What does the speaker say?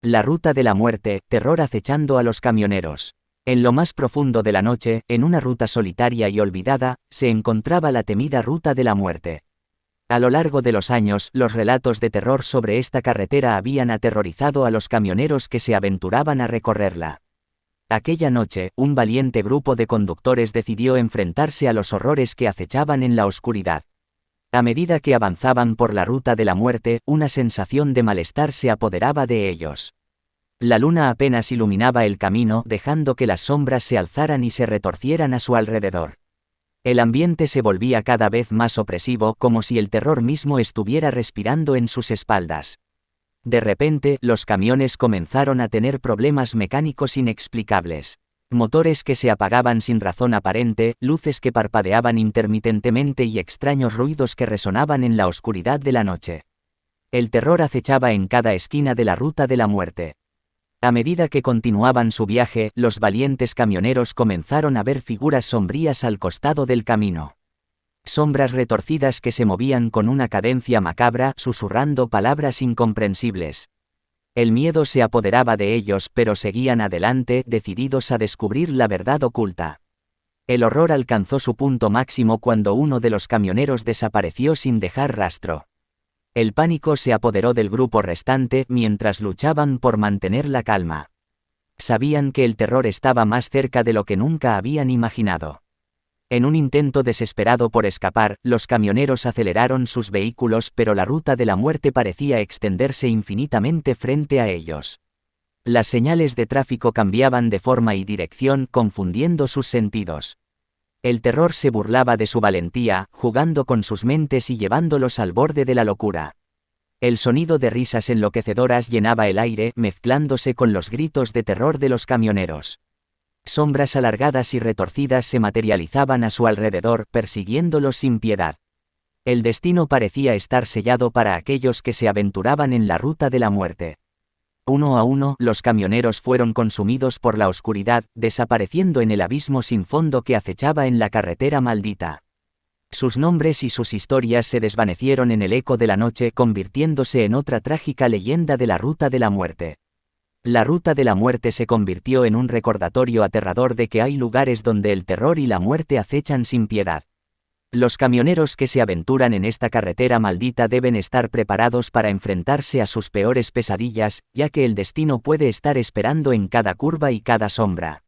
La ruta de la muerte, terror acechando a los camioneros. En lo más profundo de la noche, en una ruta solitaria y olvidada, se encontraba la temida ruta de la muerte. A lo largo de los años, los relatos de terror sobre esta carretera habían aterrorizado a los camioneros que se aventuraban a recorrerla. Aquella noche, un valiente grupo de conductores decidió enfrentarse a los horrores que acechaban en la oscuridad. A medida que avanzaban por la ruta de la muerte, una sensación de malestar se apoderaba de ellos. La luna apenas iluminaba el camino, dejando que las sombras se alzaran y se retorcieran a su alrededor. El ambiente se volvía cada vez más opresivo, como si el terror mismo estuviera respirando en sus espaldas. De repente, los camiones comenzaron a tener problemas mecánicos inexplicables. Motores que se apagaban sin razón aparente, luces que parpadeaban intermitentemente y extraños ruidos que resonaban en la oscuridad de la noche. El terror acechaba en cada esquina de la ruta de la muerte. A medida que continuaban su viaje, los valientes camioneros comenzaron a ver figuras sombrías al costado del camino. Sombras retorcidas que se movían con una cadencia macabra, susurrando palabras incomprensibles. El miedo se apoderaba de ellos, pero seguían adelante, decididos a descubrir la verdad oculta. El horror alcanzó su punto máximo cuando uno de los camioneros desapareció sin dejar rastro. El pánico se apoderó del grupo restante mientras luchaban por mantener la calma. Sabían que el terror estaba más cerca de lo que nunca habían imaginado. En un intento desesperado por escapar, los camioneros aceleraron sus vehículos, pero la ruta de la muerte parecía extenderse infinitamente frente a ellos. Las señales de tráfico cambiaban de forma y dirección, confundiendo sus sentidos. El terror se burlaba de su valentía, jugando con sus mentes y llevándolos al borde de la locura. El sonido de risas enloquecedoras llenaba el aire, mezclándose con los gritos de terror de los camioneros. Sombras alargadas y retorcidas se materializaban a su alrededor, persiguiéndolos sin piedad. El destino parecía estar sellado para aquellos que se aventuraban en la ruta de la muerte. Uno a uno, los camioneros fueron consumidos por la oscuridad, desapareciendo en el abismo sin fondo que acechaba en la carretera maldita. Sus nombres y sus historias se desvanecieron en el eco de la noche, convirtiéndose en otra trágica leyenda de la ruta de la muerte. La ruta de la muerte se convirtió en un recordatorio aterrador de que hay lugares donde el terror y la muerte acechan sin piedad. Los camioneros que se aventuran en esta carretera maldita deben estar preparados para enfrentarse a sus peores pesadillas, ya que el destino puede estar esperando en cada curva y cada sombra.